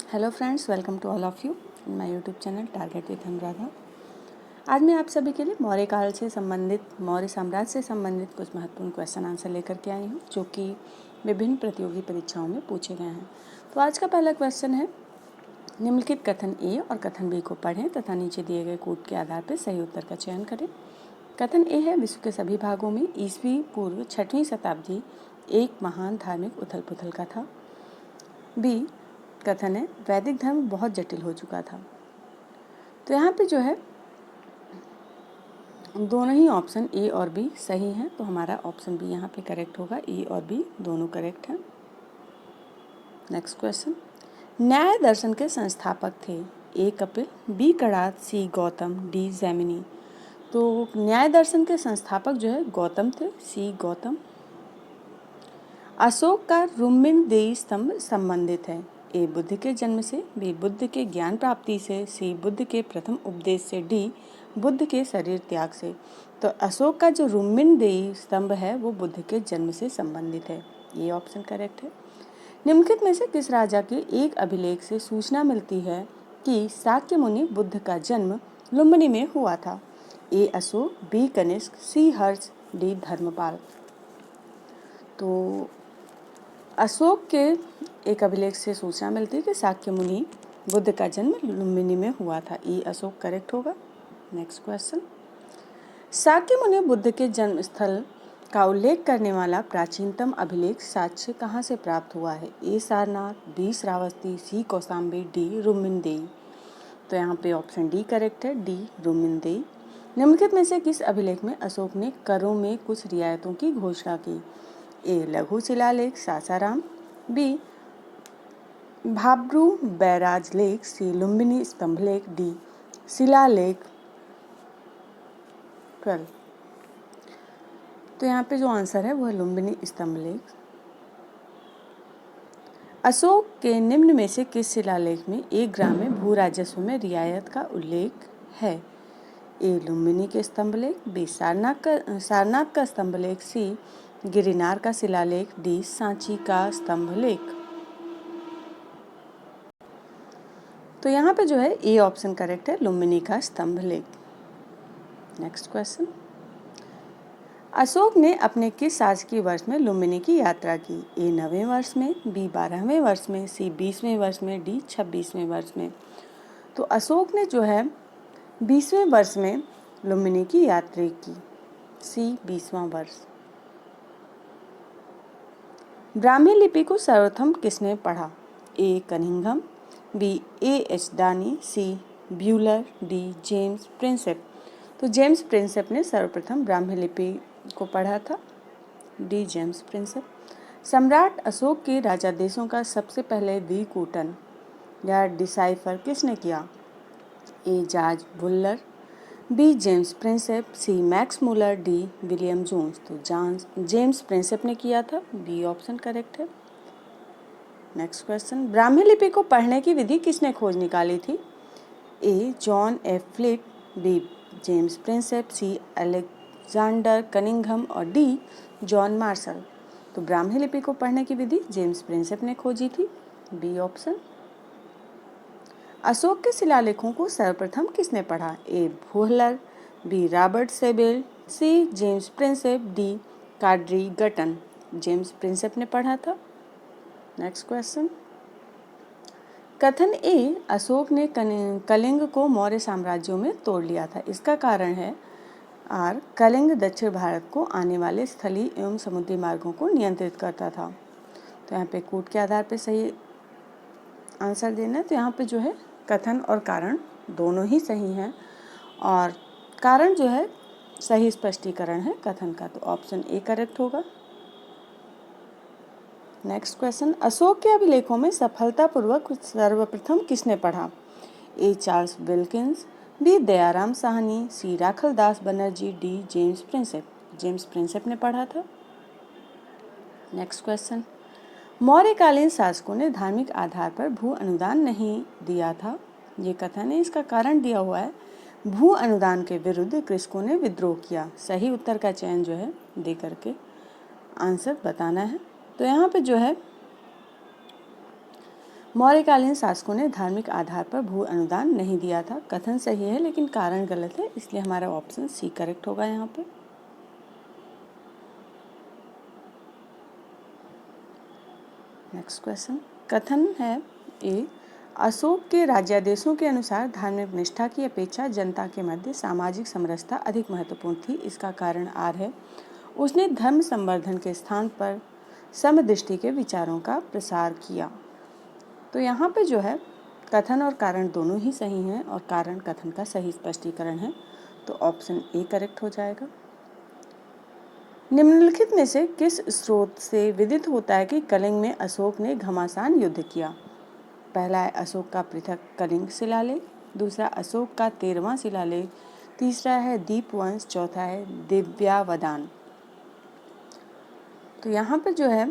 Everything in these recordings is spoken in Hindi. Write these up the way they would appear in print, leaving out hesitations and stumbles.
Hello friends, welcome to all of you in my YouTube channel target with Anuradha. आज मैं आप सभी के लिए मौर्य काल से संबंधित, मौर्य साम्राज्य से संबंधित कुछ महत्वपूर्ण क्वेश्चन आंसर लेकर के आई हूँ, जो कि विभिन्न प्रतियोगी परीक्षाओं में पूछे गए हैं। तो आज का पहला क्वेश्चन है, निम्नलिखित कथन ए और कथन बी को पढ़ें तथा नीचे दिए गए कोड के आधार पर सही उत्तर का चयन करें। कथन ए है, विश्व के सभी भागों में ईस्वी पूर्व 6वीं शताब्दी एक महान धार्मिक उथल पुथल का था। बी कथन है, वैदिक धर्म बहुत जटिल हो चुका था। तो यहाँ पे जो है दोनों ही ऑप्शन ए और बी सही हैं, तो हमारा ऑप्शन बी यहाँ पे करेक्ट होगा। ए और बी दोनों करेक्ट हैं। नेक्स्ट क्वेश्चन, न्याय दर्शन के संस्थापक थे? ए कपिल, बी कणाद, सी गौतम, डी जैमिनी। तो न्याय दर्शन के संस्थापक जो है गौतम थे, सी गौतम। अशोक का रुम्मिनदेई स्तंभ संबंधित है? ए बुद्ध के जन्म से, बी बुद्ध के ज्ञान प्राप्ति से, सी बुद्ध के प्रथम उपदेश से, डी बुद्ध के शरीर त्याग से। तो अशोक का जो रुम्मिनदेई स्तंभ है वो बुद्ध के जन्म से संबंधित है। ये ऑप्शन करेक्ट है। निम्नलिखित में से किस राजा के एक अभिलेख से सूचना मिलती है कि शाक्य मुनि बुद्ध का जन्म लुम्बिनी में हुआ था? ए अशोक, बी कनिष्क, सी हर्ष, डी धर्मपाल। तो अशोक के एक अभिलेख से सूचना मिलती है कि शाक्य मुनि बुद्ध का जन्म लुम्बिनी में हुआ था। ई अशोक करेक्ट होगा। नेक्स्ट क्वेश्चन, शाक्य मुनि बुद्ध के जन्म स्थल का उल्लेख करने वाला प्राचीनतम अभिलेख साक्ष्य कहाँ से प्राप्त हुआ है? ए सारनाथ, बी श्रावस्ती, सी कौशाम्बी, डी रुम्मिनदेई। तो यहाँ पे ऑप्शन डी करेक्ट है, डी रुम्मिनदेई। निम्नलिखित में से किस अभिलेख में अशोक ने करों में कुछ रियायतों की घोषणा की? ए लघु शिलालेख सासाराम, बी भाब्रू बैराज लेख, सी लुम्बिनी स्तंभलेख, डी शिलालेख 12। तो यहाँ पे जो आंसर है वो है लुम्बिनी स्तंभलेख। अशोक के निम्न में से किस शिलालेख में एक ग्राम में भू राजस्व में रियायत का उल्लेख है? ए लुम्बिनी के स्तंभलेख, बी सारनाथ का स्तंभलेख, सी गिरिनार का शिलालेख, डी सांची का स्तंभलेख। तो यहाँ पे जो है ए ऑप्शन करेक्ट है, लुम्बिनी का स्तंभलेख। नेक्स्ट क्वेश्चन, अशोक ने अपने किस शासकीय वर्ष में लुम्बिनी की यात्रा की? ए 9वें वर्ष में, बी 12वें वर्ष में, सी 20वें वर्ष में, डी 26वें वर्ष में। तो अशोक ने जो है 20वें वर्ष में लुम्बिनी की यात्रा की, सी 20वां वर्ष। ब्राह्मी लिपि को सर्वप्रथम किसने पढ़ा? ए कनिंघम, बी एच डानी, सी ब्यूलर, डी जेम्स प्रिंसेप। तो जेम्स प्रिंसेप ने सर्वप्रथम ब्राह्मी लिपि को पढ़ा था, डी जेम्स प्रिंसेप। सम्राट अशोक के राजादेशों का सबसे पहले विकूटन या डिसाइफर किसने किया? A George Buhler, B James Prinsep, C Max Muller, D William Jones. तो जेम्स प्रिंसेप ने किया था, बी ऑप्शन करेक्ट है। नेक्स्ट क्वेश्चन, ब्राह्मी लिपि को पढ़ने की विधि किसने खोज निकाली थी? A John F Fleet, B James Prinsep, C Alexander Cunningham और डी जॉन मार्शल। तो ब्राह्मी लिपि को पढ़ने की विधि जेम्स प्रिंसेप ने खोजी थी, बी ऑप्शन। अशोक के शिलालेखों को सर्वप्रथम किसने पढ़ा? A Buhler, B Robert Sewell, C James Prinsep, D Codrington. James Prinsep ने पढ़ा था। नेक्स्ट क्वेश्चन, कथन ए अशोक ने कलिंग को मौर्य साम्राज्यों में तोड़ लिया था, इसका कारण है आर कलिंग दक्षिण भारत को आने वाले स्थलीय एवं समुद्री मार्गों को नियंत्रित करता था। तो यहाँ पे कोड के आधार पर सही आंसर देना है। तो यहाँ पे जो है कथन और कारण दोनों ही सही हैं, और कारण जो है सही स्पष्टीकरण है कथन का, तो ऑप्शन ए करेक्ट होगा। नेक्स्ट क्वेश्चन, अशोक के अभिलेखों में सफलतापूर्वक सर्वप्रथम किसने पढ़ा? A Charles Wilkins, B Dayaram Sahni, C Rakhaldas Banerjee, D James Prinsep. James Prinsep ने पढ़ा था। नेक्स्ट क्वेश्चन, मौर्यकालीन शासकों ने धार्मिक आधार पर भू अनुदान नहीं दिया था, ये कथन है, इसका कारण दिया हुआ है भू अनुदान के विरुद्ध कृषकों ने विद्रोह किया। सही उत्तर का चयन जो है दे करके आंसर बताना है। तो यहाँ पे जो है मौर्यकालीन शासकों ने धार्मिक आधार पर भू अनुदान नहीं दिया था। कथन सही है लेकिन कारण गलत है, इसलिए हमारा ऑप्शन सी करेक्ट होगा यहाँ पे। नेक्स्ट क्वेश्चन, कथन है ए, अशोक के राज्यादेशों के अनुसार धार्मिक निष्ठा की अपेक्षा जनता के मध्य सामाजिक समरसता अधिक महत्वपूर्ण थी। इसका कारण आर है, उसने धर्म संवर्धन के स्थान पर समदृष्टि के विचारों का प्रसार किया। तो यहाँ पे जो है कथन और कारण दोनों ही सही हैं और कारण कथन का सही स्पष्टीकरण है, तो ऑप्शन ए करेक्ट हो जाएगा। निम्नलिखित में से किस स्रोत से विदित होता है कि कलिंग में अशोक ने घमासान युद्ध किया? पहला है अशोक का पृथक कलिंग शिलालेख, दूसरा अशोक का 13वां शिलालेख, तीसरा है दीपवंश, चौथा है दिव्यावदान। तो यहाँ पे जो है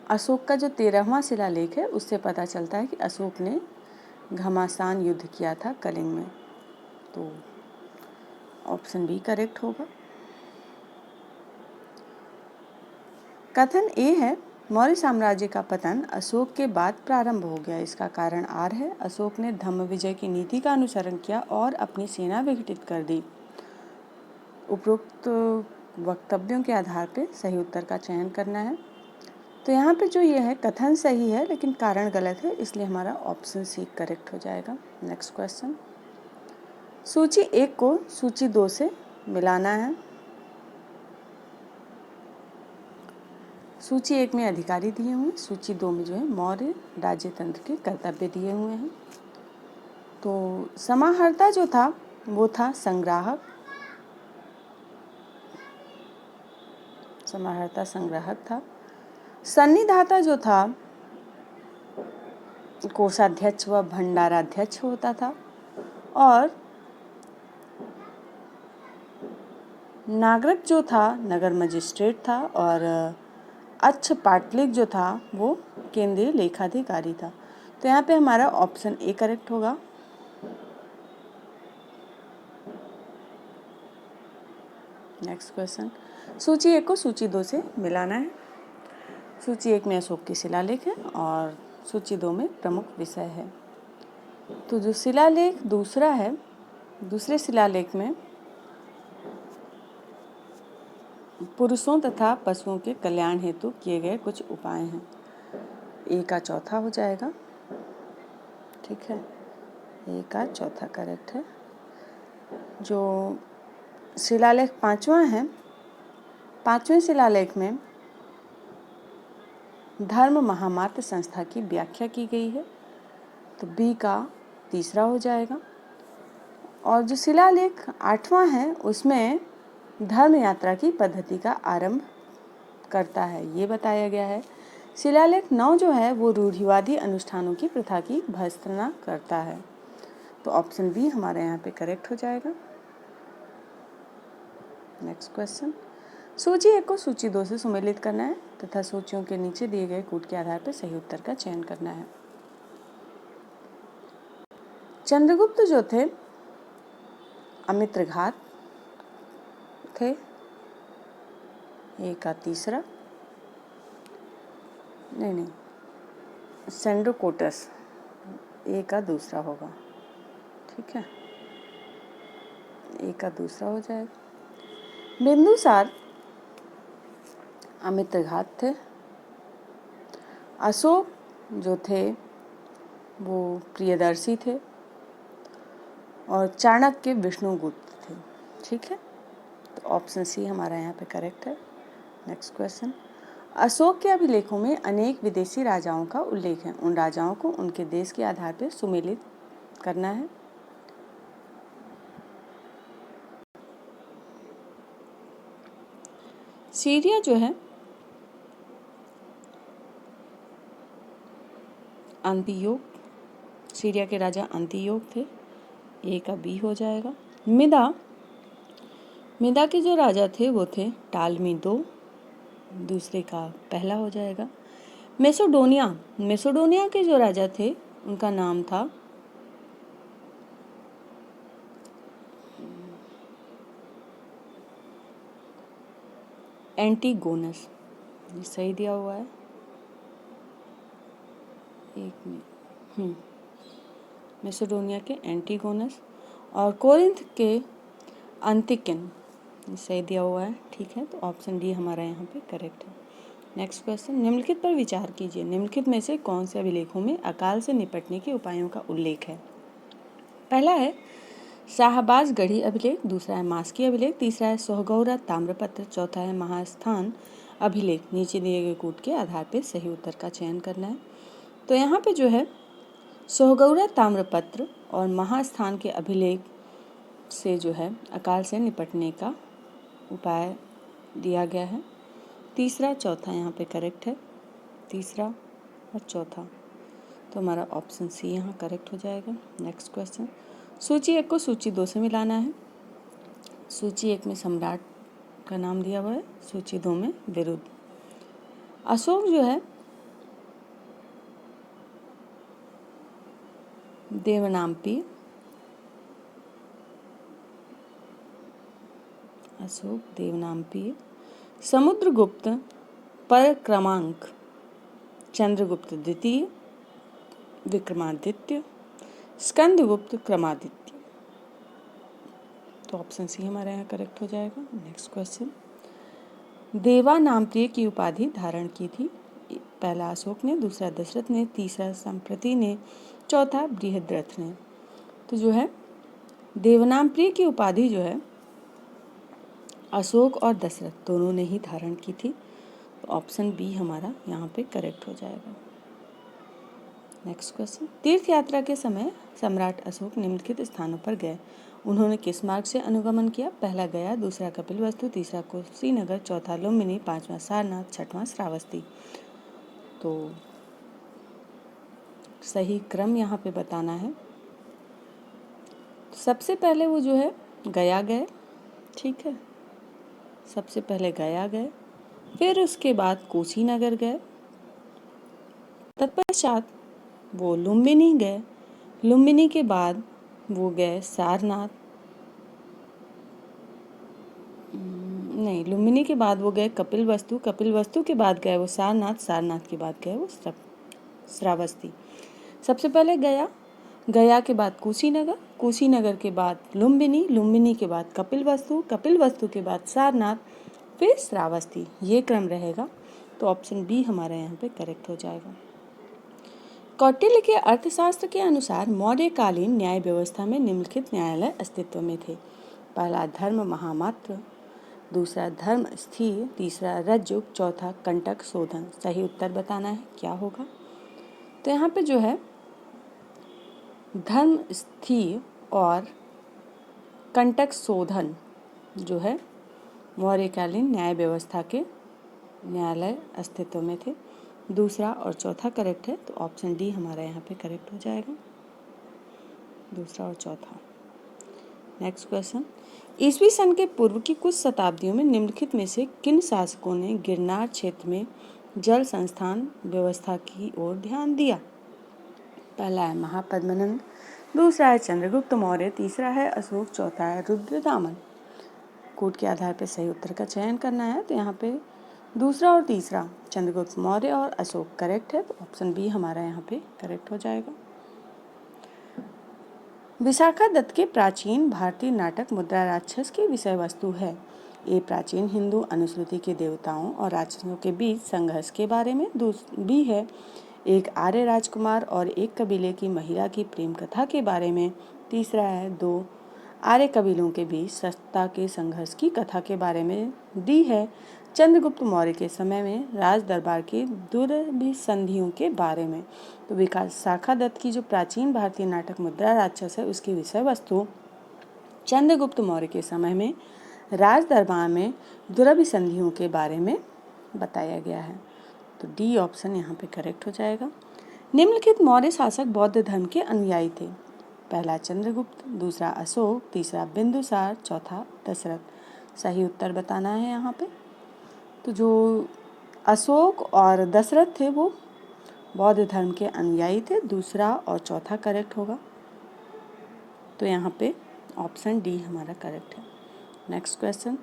अशोक का जो 13वां शिलालेख है उससे पता चलता है कि अशोक ने घमासान युद्ध किया था कलिंग में, तो ऑप्शन बी करेक्ट होगा। कथन ए है, मौर्य साम्राज्य का पतन अशोक के बाद प्रारंभ हो गया। इसका कारण आर है, अशोक ने धम्म विजय की नीति का अनुसरण किया और अपनी सेना विघटित कर दी। उपरोक्त वक्तव्यों के आधार पर सही उत्तर का चयन करना है। तो यहाँ पे जो ये है कथन सही है लेकिन कारण गलत है, इसलिए हमारा ऑप्शन सी करेक्ट हो जाएगा। नेक्स्ट क्वेश्चन, सूची 1 को सूची 2 से मिलाना है। सूची 1 में अधिकारी दिए हुए हैं, सूची 2 में जो है मौर्य राज्यतंत्र के कर्तव्य दिए हुए हैं। तो समाहर्ता जो था वो था संग्राहक, समाहर्ता संग्राहक था। सन्निधाता जो था कोषाध्यक्ष व भंडाराध्यक्ष होता था, और नागरिक जो था नगर मजिस्ट्रेट था, और अच्छ पाटलिक जो था वो केंद्रीय लेखाधिकारी था। तो यहाँ पे हमारा ऑप्शन ए करेक्ट होगा। नेक्स्ट क्वेश्चन, सूची 1 को सूची 2 से मिलाना है। सूची 1 में अशोक के शिलालेख है और सूची 2 में प्रमुख विषय है। तो जो शिलालेख दूसरा है, दूसरे शिलालेख में पुरुषों तथा पशुओं के कल्याण हेतु किए गए कुछ उपाय हैं। ए का चौथा हो जाएगा, ठीक है, ए का चौथा करेक्ट है। जो शिलालेख 5वां है, 5वें शिलालेख में धर्म महामात्र संस्था की व्याख्या की गई है, तो बी का तीसरा हो जाएगा। और जो शिलालेख 8वां है उसमें धर्म यात्रा की पद्धति का आरंभ करता है, ये बताया गया है। शिलालेख 9 जो है वो रूढ़िवादी अनुष्ठानों की प्रथा की भर्त्सना करता है, तो ऑप्शन बी हमारे यहाँ पे करेक्ट हो जाएगा। नेक्स्ट क्वेश्चन, सूची 1 को सूची 2 से सुमेलित करना है तथा सूचियों के नीचे दिए गए कूट के आधार पर सही उत्तर का चयन करना है। चंद्रगुप्त जो थे अमित्रघात थे, ए का तीसरा, नहीं सेंड्रोकोटस, ए का दूसरा होगा, ठीक है, ए का दूसरा हो जाएगा। बिंदुसार अमित्रघात थे। अशोक जो थे वो प्रियदर्शी थे, और चाणक्य विष्णुगुप्त थे, ठीक है, तो ऑप्शन सी हमारा यहाँ पे करेक्ट है। नेक्स्ट क्वेश्चन, अशोक के अभिलेखों में अनेक विदेशी राजाओं का उल्लेख है, उन राजाओं को उनके देश के आधार पर सुमेलित करना है। सीरिया जो है अंतियोग, सीरिया के राजा अंतियोग थे, ए का बी हो जाएगा। मिदा के जो राजा थे वो थे टालमी दो, दूसरे का पहला हो जाएगा। मेसोडोनिया के जो राजा थे उनका नाम था एंटीगोनस, ये सही दिया हुआ है। एक में मैसेडोनिया के एंटीगोनस और कोरिंथ के अंतिकिन, सही दिया हुआ है, ठीक है। तो ऑप्शन डी हमारा यहाँ पे करेक्ट है। नेक्स्ट क्वेश्चन, निम्नलिखित पर विचार कीजिए। निम्नलिखित में से कौन से अभिलेखों में अकाल से निपटने के उपायों का उल्लेख है? पहला है शाहबाजगढ़ी अभिलेख, दूसरा है मास्की अभिलेख, तीसरा है सोहगौरा ताम्रपत्र, चौथा है महास्थान अभिलेख। नीचे दिए गए कूट के आधार पर सही उत्तर का चयन करना है। तो यहाँ पे जो है सोहगौरा ताम्रपत्र और महास्थान के अभिलेख से जो है अकाल से निपटने का उपाय दिया गया है। तीसरा चौथा यहाँ पे करेक्ट है, तीसरा और चौथा, तो हमारा ऑप्शन सी यहाँ करेक्ट हो जाएगा। नेक्स्ट क्वेश्चन, सूची 1 को सूची 2 से मिलाना है। सूची 1 में सम्राट का नाम दिया हुआ है, सूची 2 में विरुद्ध। अशोक जो है देवनाम्पी, अशोक देवनाम्पी, समुद्रगुप्त पर क्रमांक, चंद्रगुप्त द्वितीय, विक्रमादित्य, स्कंदगुप्त क्रमादित्य। तो ऑप्शन सी हमारे यहाँ करेक्ट हो जाएगा। नेक्स्ट क्वेश्चन, देवानाम्प्रिय की उपाधि धारण की थी। पहला अशोक ने, दूसरा दशरथ ने, तीसरा संप्रति ने, चौथा बृहद्रथ ने। तो जो है देवनाम्प्रिय की उपाधि जो है अशोक और दशरथ दोनों ने ही धारण की थी। तो ऑप्शन बी हमारा यहाँ पे करेक्ट हो जाएगा। नेक्स्ट क्वेश्चन, तीर्थ यात्रा के समय सम्राट अशोक निम्नलिखित स्थानों पर गए। उन्होंने किस मार्ग से अनुगमन किया? पहला गया, दूसरा कपिलवस्तु, तीसरा कुशीनगर, चौथा लुम्बिनी, पांचवा सारनाथ, छठवां श्रावस्ती। तो सही क्रम यहाँ पे बताना है। सबसे पहले वो जो है गया गए, ठीक है, सबसे पहले गया गए, फिर उसके बाद कुशीनगर गए, तत्पश्चात वो लुम्बिनी गए, लुम्बिनी के बाद वो गए सारनाथ, नहीं, लुम्बिनी के बाद वो गए कपिलवस्तु, कपिलवस्तु के बाद गए वो सारनाथ, सारनाथ के बाद गए वो श्रावस्ती। सबसे पहले गया, गया के बाद कुशीनगर, कुशीनगर के बाद लुम्बिनी, लुम्बिनी के बाद कपिलवस्तु, कपिलवस्तु के बाद सारनाथ, फिर श्रावस्ती। ये क्रम रहेगा। तो ऑप्शन बी हमारा यहाँ पे करेक्ट हो जाएगा। कौटिल्य के अर्थशास्त्र के अनुसार मौर्यकालीन न्याय व्यवस्था में निम्नलिखित न्यायालय अस्तित्व में थे। पहला धर्म महामात्र, दूसरा धर्म स्थिर, तीसरा रज्जुक, चौथा कंटक शोधन। सही उत्तर बताना है, क्या होगा? तो यहाँ पे जो है धर्म स्थिर और कंटक शोधन जो है मौर्यकालीन न्याय व्यवस्था के न्यायालय अस्तित्व में थे। दूसरा और चौथा करेक्ट है, तो ऑप्शन डी हमारा यहाँ पे करेक्ट हो जाएगा, दूसरा और चौथा। नेक्स्ट क्वेश्चन, ईस्वी सन के पूर्व की कुछ शताब्दियों में निम्नलिखित में से किन शासकों ने गिरनार क्षेत्र में जल संस्थान व्यवस्था की ओर ध्यान दिया? पहला है महापद्मनंद, दूसरा है चंद्रगुप्त मौर्य, तीसरा है अशोक, चौथा है रुद्रदामन। कोड के आधार पर सही उत्तर का चयन करना है। तो यहाँ पे दूसरा और तीसरा चंद्रगुप्त मौर्य और अशोक करेक्ट है, तो ऑप्शन बी हमारा यहाँ पे करेक्ट हो जाएगा। विशाखा दत्त के प्राचीन भारतीय नाटक मुद्रा राक्षस की विषय वस्तु है। ये प्राचीन हिंदू अनुश्रुति के देवताओं और राक्षसों के बीच संघर्ष के बारे में। बी है एक आर्य राजकुमार और एक कबीले की महिला की प्रेम कथा के बारे में। तीसरा है दो आर्य कबीलों के बीच सत्ता के संघर्ष की कथा के बारे में। डी है चंद्रगुप्त मौर्य के समय में राज दरबार की दुर्भिसंधियों के बारे में। तो विशाखा दत्त की जो प्राचीन भारतीय नाटक मुद्रा राक्षस है उसकी विषय वस्तु चंद्रगुप्त मौर्य के समय में राज दरबार में दुर्भिसंधियों के बारे में बताया गया है। तो डी ऑप्शन यहाँ पे करेक्ट हो जाएगा। निम्नलिखित मौर्य शासक बौद्ध धर्म के अनुयायी थे। पहला चंद्रगुप्त, दूसरा अशोक, तीसरा बिंदुसार, चौथा दशरथ। सही उत्तर बताना है यहाँ पे। तो जो अशोक और दशरथ थे वो बौद्ध धर्म के अनुयायी थे। दूसरा और चौथा करेक्ट होगा। तो यहाँ पे ऑप्शन डी हमारा करेक्ट है। नेक्स्ट क्वेश्चन,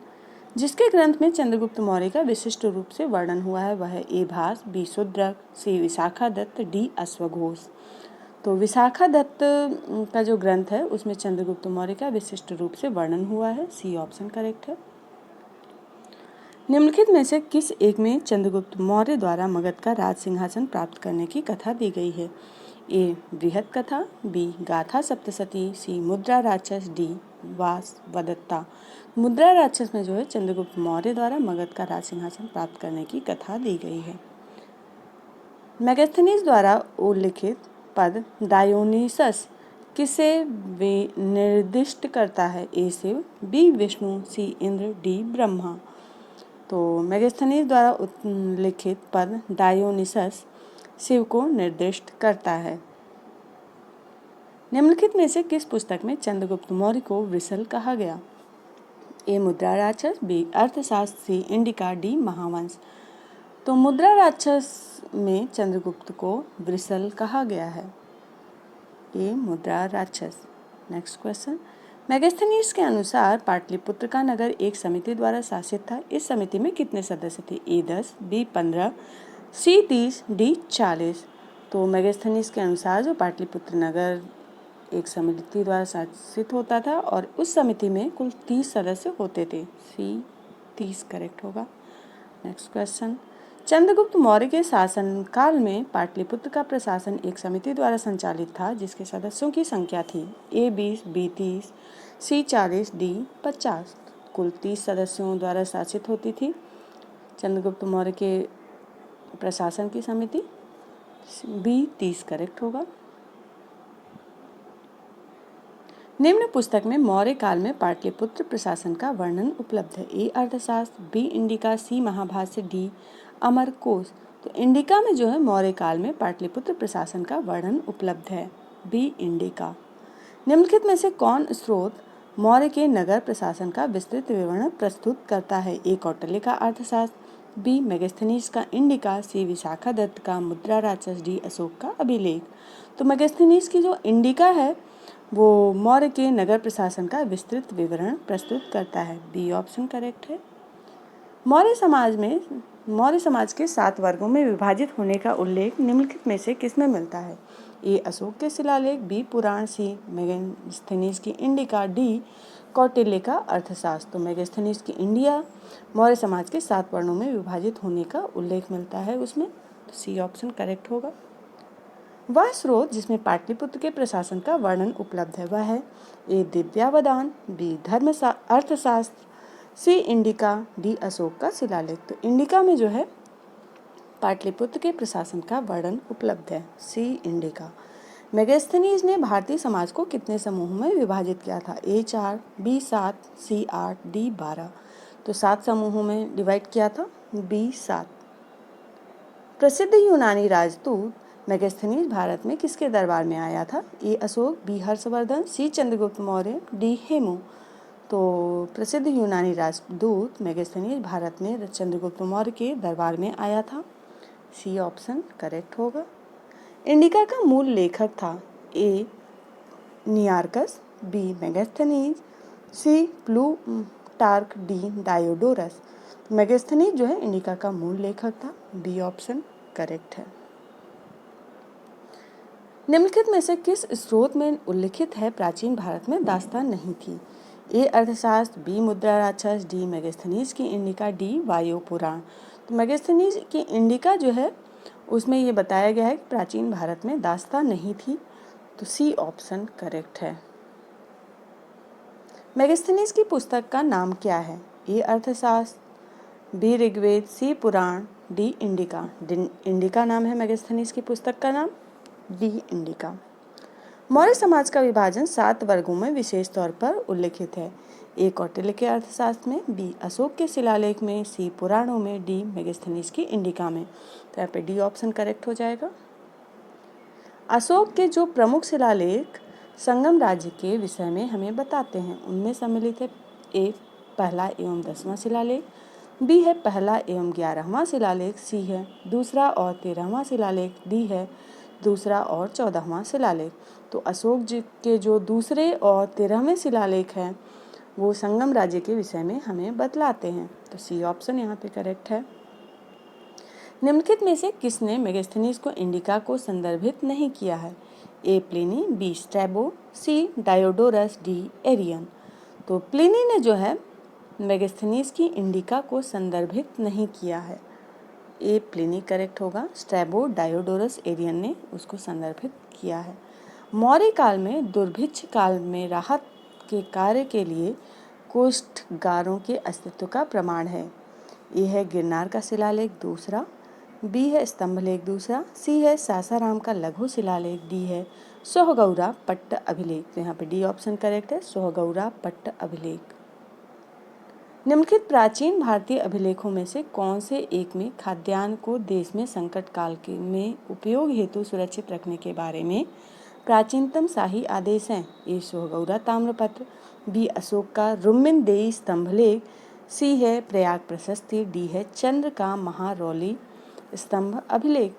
जिसके ग्रंथ में चंद्रगुप्त मौर्य का विशिष्ट रूप से वर्णन हुआ है वह है ए भास, बी शूद्रक, सी विशाखा दत्त, डी अश्वघोष। तो विशाखा दत्त का जो ग्रंथ है उसमें चंद्रगुप्त मौर्य का विशिष्ट रूप से वर्णन हुआ है, सी ऑप्शन करेक्ट है। निम्नलिखित में से किस एक में चंद्रगुप्त मौर्य द्वारा मगध का राज सिंहासन प्राप्त करने की कथा दी गई है? ए बृहत कथा, बी गाथा सप्तशती, सी मुद्रा राक्षस, डी वासवदत्ता। मुद्रा राक्षस में जो है चंद्रगुप्त मौर्य द्वारा मगध का राज सिंहासन प्राप्त करने की कथा दी गई है। मेगास्थनीज द्वारा उल्लिखित पद डायोनिसस किसे निर्दिष्ट करता है? ए शिव, बी विष्णु, सी इंद्र, डी ब्रह्मा। तो मेगास्थनीज द्वारा उल्लिखित पद डायोनिसस शिव को निर्दिष्ट करता है। निम्नलिखित में से किस पुस्तक में चंद्रगुप्त मौर्य को वृषल कहा गया? ए मुद्रा राक्षस, बी अर्थशास्त्र, सी इंडिका, डी महावंश। तो मुद्रा राक्षस में चंद्रगुप्त को वृषल कहा गया है, ए मुद्रा राक्षस। नेक्स्ट क्वेश्चन, मेगास्थनीज के अनुसार पाटलिपुत्र का नगर एक समिति द्वारा शासित था। इस समिति में कितने सदस्य थे? ए 10, बी 15, सी 30, डी 40। तो मेगास्थनीज के अनुसार जो पाटलिपुत्र नगर एक समिति द्वारा शासित होता था और उस समिति में कुल 30 सदस्य होते थे, सी 30 करेक्ट होगा। नेक्स्ट क्वेश्चन, चंद्रगुप्त मौर्य के शासनकाल में पाटलिपुत्र का प्रशासन एक समिति द्वारा संचालित था जिसके सदस्यों की संख्या थी ए 20, बी 30, सी 40, डी 50। कुल 30 सदस्यों द्वारा शासित होती थी चंद्रगुप्त मौर्य के प्रशासन की समिति, बी 30 करेक्ट होगा। निम्न पुस्तक में मौर्य काल में पाटलिपुत्र प्रशासन का वर्णन उपलब्ध है। ए अर्थशास्त्र, बी इंडिका, सी महाभाष्य, डी अमरकोश। तो इंडिका में जो है मौर्य काल में पाटलिपुत्र प्रशासन का वर्णन उपलब्ध है, बी इंडिका। निम्नलिखित में से कौन स्रोत मौर्य के नगर प्रशासन का विस्तृत विवरण प्रस्तुत करता है? ए कौटिल्य का अर्थशास्त्र, बी मेगास्थनीज का इंडिका, सी विशाखा दत्त का मुद्रा राक्षस, डी अशोक का अभिलेख। तो मेगास्थनीज की जो इंडिका है वो मौर्य के नगर प्रशासन का विस्तृत विवरण प्रस्तुत करता है, बी ऑप्शन करेक्ट है। मौर्य समाज के 7 वर्गों में विभाजित होने का उल्लेख निम्नलिखित में से किसमें मिलता है? ए अशोक के शिलालेख, बी पुराण, सी मेगास्थनीज की इंडिका, डी कौटिल्य का अर्थशास्त्र। तो मेगास्थनीज की इंडिया मौर्य समाज के 7 वर्णों में विभाजित होने का उल्लेख मिलता है उसमें, तो सी ऑप्शन करेक्ट होगा। वह स्रोत जिसमें पाटलिपुत्र के प्रशासन का वर्णन उपलब्ध है वह है ए दिव्यावदान, बी धर्म अर्थशास्त्र, सी इंडिका, डी अशोक का शिलालेख। तो इंडिका में जो है पाटलिपुत्र के प्रशासन का वर्णन उपलब्ध है, सी इंडिका। मेगास्थनीज ने भारतीय समाज को कितने समूहों में विभाजित किया था? ए 4, बी 7, सी 8, डी 12। तो 7 समूहों में डिवाइड किया था, बी 7। प्रसिद्ध यूनानी राजदूत मेगास्थनीज भारत में किसके दरबार में आया था? ए अशोक, बी हर्षवर्धन, सी चंद्रगुप्त मौर्य, डी हेमू। तो प्रसिद्ध यूनानी राजदूत मेगास्थनीज भारत में चंद्रगुप्त मौर्य के दरबार में आया था, सी ऑप्शन करेक्ट होगा। इंडिका का मूल लेखक था ए नियार्कस, बी मेगास्थनीज, सी प्लूटार्क, डी डायोडोरस। मेगास्थनीज जो है इंडिका का मूल लेखक था, बी ऑप्शन करेक्ट है। निम्नलिखित में से किस स्रोत में उल्लिखित है प्राचीन भारत में दास्तान नहीं थी? ए अर्थशास्त्र, बी मुद्रा राक्षस, डी मेगास्थनीज की इंडिका, डी वायु पुराण। तो मेगास्थनीज की इंडिका जो है उसमें ये बताया गया है कि प्राचीन भारत में दास्तान नहीं थी, तो सी ऑप्शन करेक्ट है। मेगास्थनीज की पुस्तक का नाम क्या है? ए अर्थशास्त्र, बी ऋग्वेद, सी पुराण, डी इंडिका। इंडिका नाम है मेगास्थनीज की पुस्तक का नाम, डी इंडिका। मौर्य समाज का विभाजन 7 वर्गों में विशेष तौर पर उल्लिखित है। ए कौटिल्य के अर्थशास्त्र में, बी अशोक के शिलालेख में, सी पुराणों में, डी मेगास्थनीज की इंडिका में। तो यहाँ पे डी ऑप्शन करेक्ट हो जाएगा। अशोक के जो प्रमुख शिलालेख संगम राज्य के विषय में हमें बताते हैं उनमें सम्मिलित है ए पहला एवं 10वां शिलालेख, बी है पहला एवं 11वां शिलालेख, सी है दूसरा और 13वां शिलालेख, डी है दूसरा और 14वां शिलालेख। तो अशोक जी के जो दूसरे और 13वें शिलालेख हैं वो संगम राज्य के विषय में हमें बतलाते हैं। तो सी ऑप्शन यहाँ पे करेक्ट है। निम्नलिखित में से किसने मेगास्थनीज को इंडिका को संदर्भित नहीं किया है? ए प्लिनी, बी स्ट्रैबो, सी डायोडोरस, डी एरियन। तो प्लिनी ने जो है मेगास्थनीज की इंडिका को संदर्भित नहीं किया है। ए प्लिनी करेक्ट होगा। स्ट्रैबो, डायोडोरस, एरियन ने उसको संदर्भित किया है। मौर्य काल में दुर्भिक्ष काल में राहत के कार्य के लिए कोष्ठगारों के अस्तित्व का प्रमाण है। ए है गिरनार का शिलालेख दूसरा, बी है स्तंभलेख दूसरा, सी है सासाराम का लघु शिलालेख, डी है सोहगौरा पट्ट अभिलेख। तो यहाँ पे डी ऑप्शन करेक्ट है, सोहगौरा पट्ट अभिलेख। निम्नलिखित प्राचीन भारतीय अभिलेखों में से कौन से एक में खाद्यान्न को देश में संकट काल के में उपयोग हेतु सुरक्षित रखने के बारे में प्राचीनतम शाही आदेश हैं? ए सोहगौरा ताम्रपत्र, बी अशोक का रुम्मिनदेई स्तंभलेख, सी है प्रयाग प्रशस्ति, डी है चंद्र का महारौली स्तंभ अभिलेख।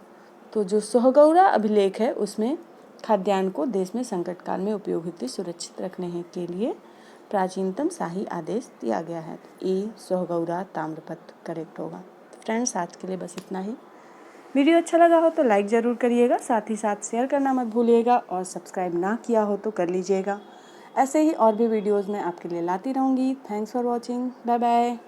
तो जो सोहगौरा अभिलेख है उसमें खाद्यान्न को देश में संकट काल में उपयोग हेतु सुरक्षित रखने के लिए प्राचीनतम शाही आदेश दिया गया है। ए सोहगौरा ताम्रपत्र करेक्ट होगा। फ्रेंड्स, आज के लिए बस इतना ही। वीडियो अच्छा लगा हो तो लाइक ज़रूर करिएगा, साथ ही साथ शेयर करना मत भूलिएगा और सब्सक्राइब ना किया हो तो कर लीजिएगा। ऐसे ही और भी वीडियोज़ मैं आपके लिए लाती रहूँगी। Thanks for watching. Bye bye.